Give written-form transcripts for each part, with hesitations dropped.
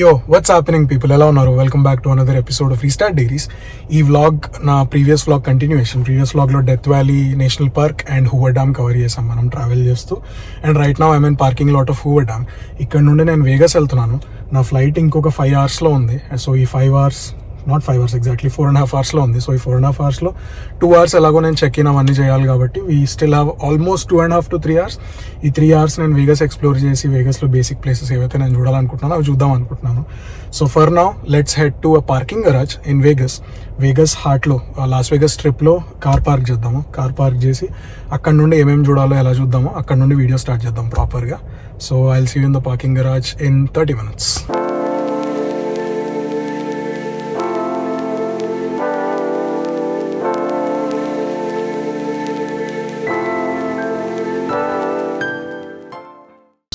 Yo, what's happening people? ఎలా ఉన్నారు? Welcome back to another episode of Restart Diaries. ఈ vlog నా previous vlog continuation. Previous వ్లాగ్లో Death Valley National Park and Hoover Dam cover చేసాం మనం travel చేస్తూ. And right now I mean parking lot of Hoover Dam. ఇక్కడ నుండి నేను Vegas వెళ్తున్నాను. నా ఫ్లైట్ ఇంకొక 5 hours ఉంది. సో ఈ 5 hours, not 5 hours exactly 4.5 hours ఉంది. సో ఈ 4.5 hours 2 hours ఎలాగో నేను చెక్ ఇన్ అవన్నీ చేయాలి కాబట్టి we still have almost 2.5 to 3 hours. ఈ 3 hours నేను వేగస్ ఎక్స్ప్లోర్ చేసి వేగస్లో బేసిక్ ప్లేసెస్ ఏవైతే నేను చూడాలనుకుంటున్నానో అవి చూద్దాం అనుకుంటున్నాను. So for now let's head to a parking garage in Vegas హార్ట్లో, లాస్ వేగస్ స్ట్రిప్లో కార్ పార్క్ చేద్దాము. కార్ పార్క్ చేసి అక్కడ నుండి ఏమేమి చూడాలో ఎలా చూద్దామో అక్కడ నుండి వీడియో స్టార్ట్ చేద్దాం ప్రాపర్గా. So I will see you in the parking garage in 30 minutes.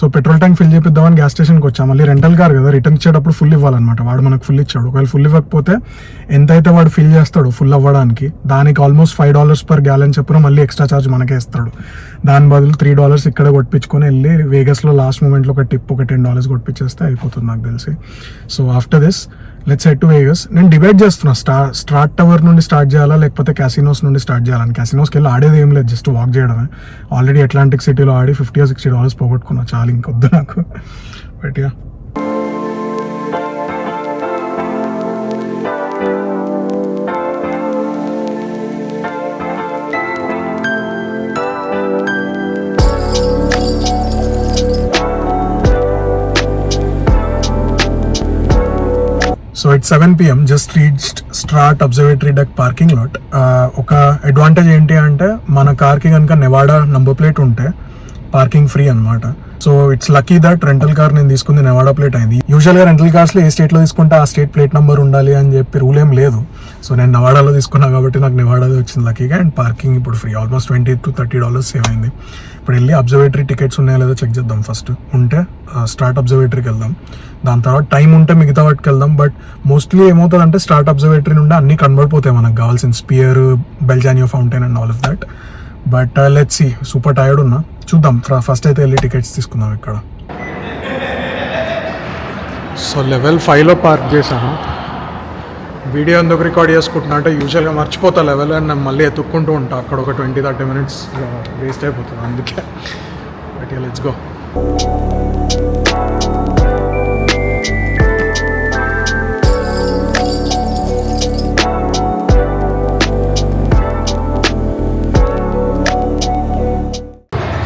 So petrol tank fill చేపిద్దామని గ్యాస్ స్టేషన్కి వచ్చాం. మళ్ళీ రెంటల్ కార్ కదా, రిటర్న్ ఇచ్చేటప్పుడు ఫుల్ ఇవ్వాలన్నమాట. వాడు మనకు ఫుల్ ఇచ్చాడు. ఒకవేళ ఫుల్ ఇవ్వకపోతే ఎంతైతే వాడు ఫిల్ చేస్తాడు ఫుల్ అవ్వడానికి, దానికి ఆల్మోస్ట్ $5 per gallon చెప్పిన మళ్ళీ ఎక్స్ట్రా ఛార్జ్ మనకే ఇస్తాడు. దాని బదులు $3 ఇక్కడ కొట్టించుకొని వెళ్ళి వేగస్లో లాస్ట్ మూమెంట్లో ఒక టిప్ ఒక $10 కొట్టించేస్తే అయిపోతుంది నాకు తెలిసి. So after this let's head to Vegas. నేను డిబేట్ చేస్తున్నా స్టార్ట్ టవర్ నుండి స్టార్ట్ చేయాలా లేకపోతే క్యాసినోస్ నుండి స్టార్ట్ చేయాలని. క్యాసినోస్కి వెళ్ళి ఆడేది ఏం లేదు, జస్ట్ వాక్ చేయడమే. ఆల్రెడీ అట్లాంటిక్ సిటీలో ఆడి $50 or $60 పోగొట్టుకున్నా. చాలా ఇంకొద్దు నాకు. But yeah, so it's 7 PM, just reached strata observatory deck parking lot. ఒక అడ్వాంటేజ్ ఏంటి అంటే మన కార్కి కనుక నెవాడా నంబర్ ప్లేట్ ఉంటే పార్కింగ్ ఫ్రీ అనమాట. So it's lucky that rental car నేను తీసుకుంది నెవాడా ప్లేట్ అయింది. యూజువల్గా రెంటల్ కార్స్లో ఏ స్టేట్లో తీసుకుంటే ఆ స్టేట్ ప్లేట్ నెంబర్ ఉండాలి అని చెప్పి రూల్ ఏం లేదు. సో నేను నెవాడాలో తీసుకున్నా కాబట్టి నాకు నెవాడాలో వచ్చింది లక్కీగా. అండ్ పార్కింగ్ ఇప్పుడు ఫ్రీ, ఆల్మోస్ట్ $20 to $30 సేవ్ అయింది. ఇప్పుడు వెళ్ళి అబ్జర్వేటరీ టికెట్స్ ఉన్నాయో లేదో చెక్ చేద్దాం. ఫస్ట్ ఉంటే స్టార్ట్ అబ్జర్వేటరీకి వెళ్దాం. దాని తర్వాత టైం ఉంటే మిగతా వాటికి వెళ్దాం. బట్ మోస్ట్లీ ఏమవుతుందంటే స్టార్ట్ అబ్జర్వేటరీ నుండి అన్నీ కనబడిపోతాయి మనకు కావాల్సిన sphere, Bellagio fountain and all of that. But let's see, super tired ఉన్నా, చూద్దాం. ఫస్ట్ అయితే వెళ్ళి టికెట్స్ తీసుకుందాం ఇక్కడ. సో లెవెల్ 5లో పార్క్ చేశాను. వీడియో ఎందుకు రికార్డ్ చేసుకుంటున్నా అంటే యూజువల్గా మర్చిపోతా లెవెల్, అండ్ నేను మళ్ళీ ఎత్తుక్కుంటూ ఉంటా. అక్కడ ఒక 20-30 minutes వేస్ట్ అయిపోతుంది అందుకే. But let's go.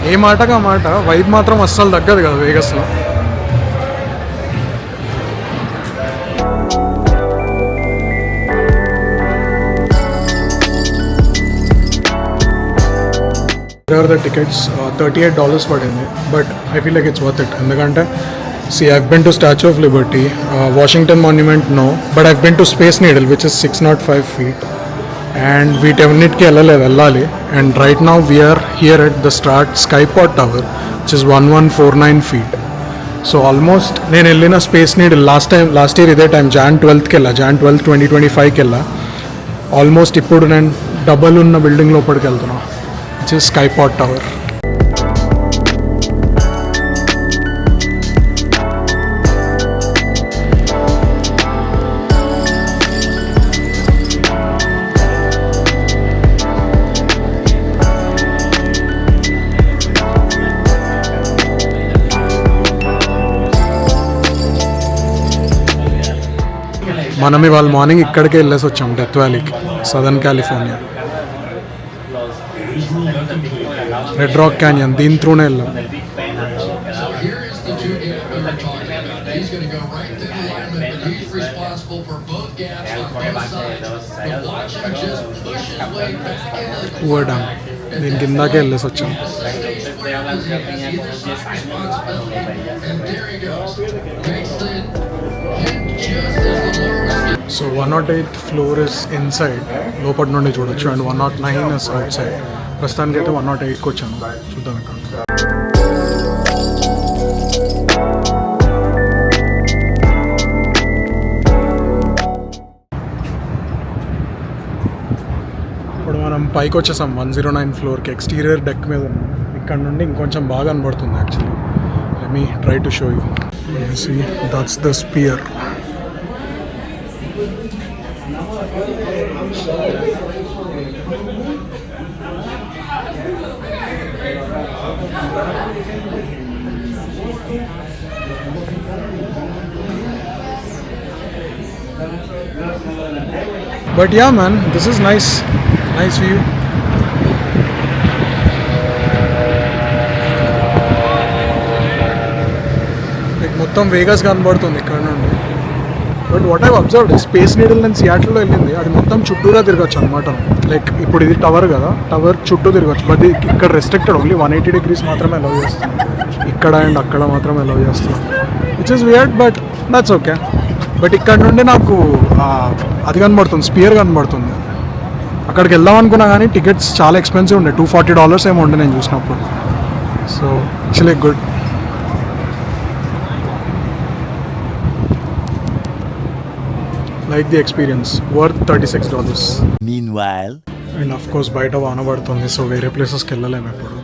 ఏ మాటగా మాట వైబ్ మాత్రం అస్సలు తగ్గదు కదా వేగస్లో. ద టికెట్స్ $38 పడింది. But I feel like it's worth it. ఎందుకంటే I've been to Statue of Liberty, Washington Monument no, but I've been to Space Needle which is 605 feet. And వీటన్నిటికి వెళ్ళాలి. And right now we're here at the Skypod tower which is 1149 feet. So almost నేను వెళ్ళిన Space Needle last year ఇదే time Jan 12th వెళ్ళా. Jan 12, 2025 వెళ్ళా. Almost ఇప్పుడు నేను double ఉన్న బిల్డింగ్ లోపలికి వెళ్తున్నా, విచ్ ఇస్ స్కైపాడ్ టవర్. మనం ఇవాళ మార్నింగ్ ఇక్కడికే వెళ్ళేసి వచ్చాం, డెత్ వ్యాలీకి, southern California. Red Rock Canyon దీని త్రూనే వెళ్ళాం. హూవర్ డ్యామ్ దీని కిందాకే వెళ్ళేసి వచ్చాం. So 108th floor is inside, లోపల నుండి చూడొచ్చు. And 109 is out side. ప్రస్తుతానికి అయితే 108కి వచ్చాను. చూద్దాం ఇక్కడ. ఇప్పుడు మనం పైకి వచ్చేసాం 109 floorకి. ఎక్స్టీరియర్ డెక్ మీద ఉన్నాం. ఇక్కడ నుండి ఇంకొంచెం బాగా కనబడుతుంది actually. Let me try to show you. see, that's the spear. But yeah man, this is nice view. Like మొత్తం వేగస్ కనబడుతుంది ఇక్కడ నుండి. But what I observed space needle నేను సియాటిల్లో వెళ్ళింది, అది మొత్తం చుట్టూరా తిరగచ్చు అనమాట. లైక్ ఇప్పుడు ఇది టవర్ కదా, టవర్ చుట్టూ తిరగచ్చు. బట్ ఇక్కడ రెస్ట్రిక్టెడ్, ఓన్లీ 180 degrees మాత్రమే అలౌ చేస్తాం. ఇక్కడ అండ్ అక్కడ మాత్రమే అలౌ చేస్తాం, which is weird but that's okay. But ఇక్కడ నుండి నాకు అది కనబడుతుంది, స్పియర్ కనబడుతుంది. అక్కడికి వెళ్దాం అనుకున్నా కానీ టికెట్స్ చాలా ఎక్స్పెన్సివ్ ఉండే, $240 ఏమో ఉండే నేను చూసినప్పుడు. So actually good. Like the experience, worth $36. Meanwhile, and of course బయట వాన పడుతుంది, సో వేరే ప్లేసెస్కి వెళ్ళలేము ఇప్పుడు.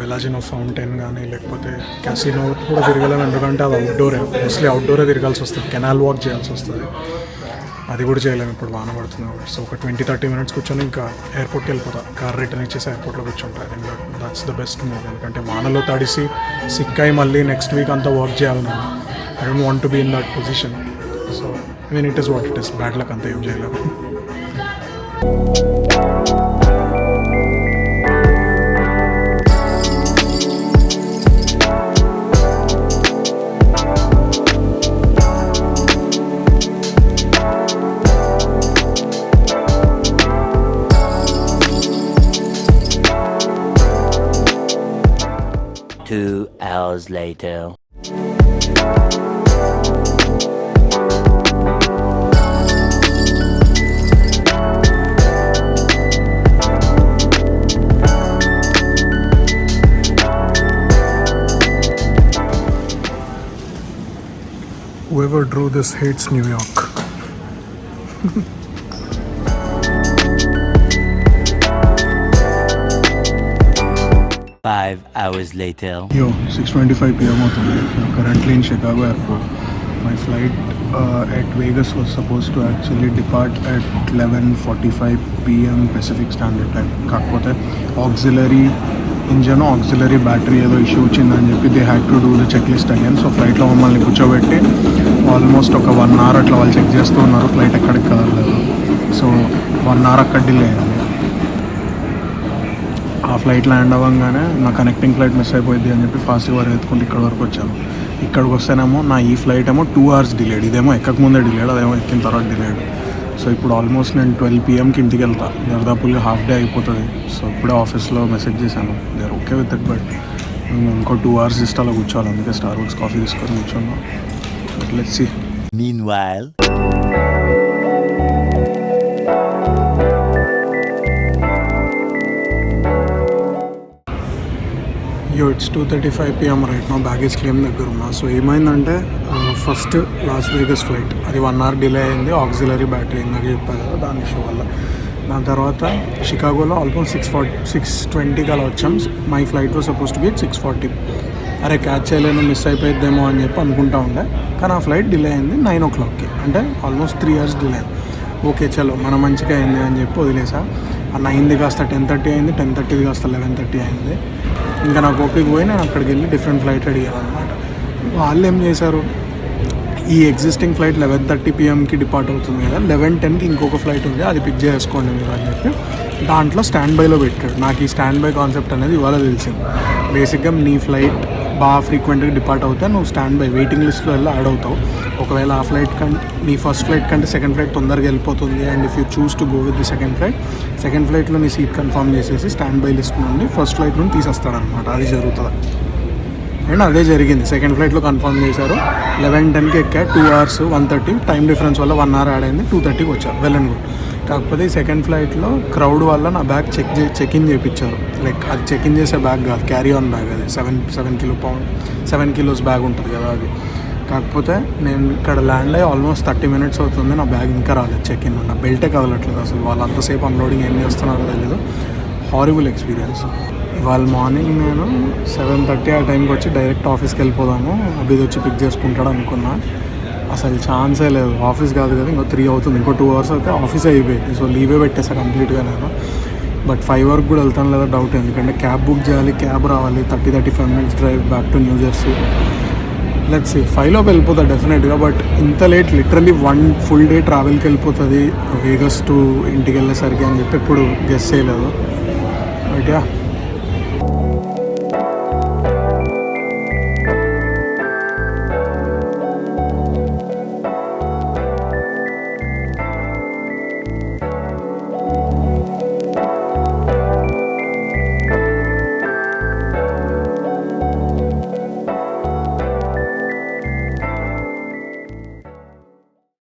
బెలాజినో ఫౌంటైన్ కానీ లేకపోతే క్యాసినో కూడా తిరగలేము, ఎందుకంటే అది అవుట్డోరే, మోస్ట్లీ అవుట్డోరే తిరగాల్సి వస్తుంది, కెనాల్ వాక్ చేయాల్సి వస్తుంది. అది కూడా చేయలేము ఇప్పుడు వాన పడుతుంది. సో ఒక 20-30 minutes కూర్చొని ఇంకా ఎయిర్పోర్ట్కి వెళ్ళిపోతా, కార్ రిటర్న్ ఇచ్చేసి ఎయిర్పోర్ట్లో కూర్చుంటా. I think that's the best move, ఎందుకంటే వానలో తడిసి సిక్ అయి మళ్ళీ నెక్స్ట్ వీక్ అంతా వర్క్ చేయాలి నేను. I don't want to be in that position. So I mean, it is what it is. Bad luck ante em cheyalemu. Two hours later. Whoever drew this hates New York. 5 hours later. Yo, 6:25 p.m. అవుతుంది. Currently in Chicago airport. My flight at Vegas was supposed to actually depart at 11:45 p.m. Pacific Standard Time. కాకపోతే auxiliary engine, auxiliary battery ఏదో issue వచ్చిందని చెప్పి they had to do the check list again. So ఫ్లైట్లో మమ్మల్ని కూర్చోబెట్టి almost ఒక 1 hour అట్లా వాళ్ళు చెక్ చేస్తూ ఉన్నారు, ఫ్లైట్ ఎక్కడికి కదలలేదు. సో 1 hour అక్కడ డిలే అయింది. ఆ ఫ్లైట్ ల్యాండ్ అవ్వగానే నా కనెక్టింగ్ ఫ్లైట్ మిస్ అయిపోయింది అని చెప్పి ఫాస్ట్గా వరకు ఎత్తుకుంటే ఇక్కడ వరకు వచ్చాను. ఇక్కడికి వస్తేనేమో నా ఈ ఫ్లైట్ ఏమో 2 hours డిలేడ్, ఇదేమో ఎక్కకముందే డిలేడ్, అదేమో ఎక్కిన తర్వాత డిలేడ్. సో ఇప్పుడు ఆల్మోస్ట్ నేను 12 p.m.కి ఇంటికి వెళ్తా, దాదాపుగా హాఫ్ డే అయిపోతుంది. సో ఇప్పుడే ఆఫీస్లో మెసేజ్ చేశాను, they are okay with it, but ఇంకో 2 hours జస్ట్ అలా కూర్చోవాలి. అందుకే స్టార్ బక్స్ కాఫీ తీసుకొని కూర్చున్నాను. But let's see. Meanwhile, it's 2:35 p.m. Right నా బ్యాగేజ్ క్లెయిమ్ దగ్గర ఉన్నా. సో ఏమైందంటే ఫస్ట్ లాస్ వేగస్ ఫ్లైట్ అది 1 hour డిలే అయింది, ఆక్సిలరీ బ్యాటరీ ఇందాక చెప్పాను కదా దాని ఇష్యూ వల్ల. దాని తర్వాత షికాగోలో ఆల్మోస్ట్ 6:20కి అలా వచ్చాం. My flight was suppose to be 6:40. అరే క్యాచ్ చేయలేను, మిస్ అయిపోయిద్దేమో అని చెప్పి అనుకుంటా ఉండే, కానీ ఆ ఫ్లైట్ డిలే అయింది 9 o'clockకి, అంటే ఆల్మోస్ట్ 3 hours డిలే. ఓకే చలో మన మంచిగా అయింది అని చెప్పి వదిలేసా. ఆ 9ది కాస్త 10:30 అయింది, 10:30ది కాస్త 11:30 అయింది. ఇంకా నాకు ఓపిక పోయి నేను అక్కడికి వెళ్ళి డిఫరెంట్ ఫ్లైట్ అడిగాను అనమాట. వాళ్ళు ఏం చేశారు, ఈ ఎగ్జిస్టింగ్ ఫ్లైట్ 11:30 p.m.కి డిపార్ట్ అవుతుంది కదా, 11:10కి ఇంకొక ఫ్లైట్ ఉంది, అది పిక్ చేసుకోండి మీరు అని చెప్పి దాంట్లో స్టాండ్ బైలో పెట్టాడు. నాకు ఈ స్టాండ్ బై కాన్సెప్ట్ అనేది ఇవాళ తెలిసింది. బేసిక్గా నీ ఫ్లైట్ బాగా ఫ్రీక్వెంట్గా డిపార్ట్ అవుతే నువ్వు స్టాండ్ బై వెయిటింగ్ లిస్ట్లో వెళ్ళి యాడ్ అవుతావు. ఒకవేళ ఆ ఫ్లైట్ కంటే నీ ఫస్ట్ ఫ్లైట్ కంటే సెకండ్ ఫ్లైట్ తొందరగా వెళ్ళిపోతుంది, and if you choose to go with the second ఫ్లైట్లో నీ సీట్ కన్ఫర్మ్ చేసేసి స్టాండ్ బై లిస్ట్ నుండి ఫస్ట్ ఫ్లైట్ నుండి తీసేస్తాడనమాట. అది జరుగుతుంది. అండ్ అదే జరిగింది. సెకండ్ ఫ్లైట్లో కన్ఫర్మ్ చేశారు, 11:10కి ఎక్కా, 2 hours 1:30 టైం డిఫరెన్స్ వల్ల 1 hour యాడ్ అయింది, 2:30కి వచ్చారు, వెల్ అండ్ గుడ్. కాకపోతే ఈ సెకండ్ ఫ్లైట్లో క్రౌడ్ వల్ల నా బ్యాగ్ చెక్ ఇన్ చేయించారు. లైక్ అది చెక్ ఇన్ చేసే బ్యాగ్ కాదు, క్యారీ ఆన్ బ్యాగ్, అది 7 kilos బ్యాగ్ ఉంటుంది కదా అది. కాకపోతే నేను ఇక్కడ ల్యాండ్ అయ్యి ఆల్మోస్ట్ 30 minutes అవుతుంది, నా బ్యాగ్ ఇంకా రాలేదు చెక్ ఇన్. నా బెల్టే కదలట్లేదు అసలు. వాళ్ళు అంతసేపు అన్లోడింగ్ ఏం చేస్తున్నారో తెలియదు. Horrible experience. ఇవాళ మార్నింగ్ నేను 7:30 ఆ టైంకి వచ్చి డైరెక్ట్ ఆఫీస్కి వెళ్ళిపోదాము, అభిది వచ్చి పిక్ చేసుకుంటాడు అనుకున్నా. అసలు ఛాన్సే లేదు. ఆఫీస్ కాదు కదా, ఇంకో 3 అవుతుంది, ఇంకో 2 అవర్స్ అయితే ఆఫీసే అయిపోయింది. సో లీవే పెట్టేసా కంప్లీట్గా నేను. బట్ 5 వరకు కూడా వెళ్తాను లేదా డౌట్, ఎందుకంటే క్యాబ్ బుక్ చేయాలి, క్యాబ్ రావాలి, 30-35 minutes drive back to New Jersey. Let's see, 5లోపు వెళ్ళిపోతా డెఫినెట్గా. బట్ ఇంత లేట్, లిటరలీ 1 ఫుల్ డే ట్రావెల్కి వెళ్ళిపోతుంది వేగస్ టు ఇంటికి వెళ్ళేసరికి అని చెప్పి ఎప్పుడు గెస్ చేయలేదు. But yeah,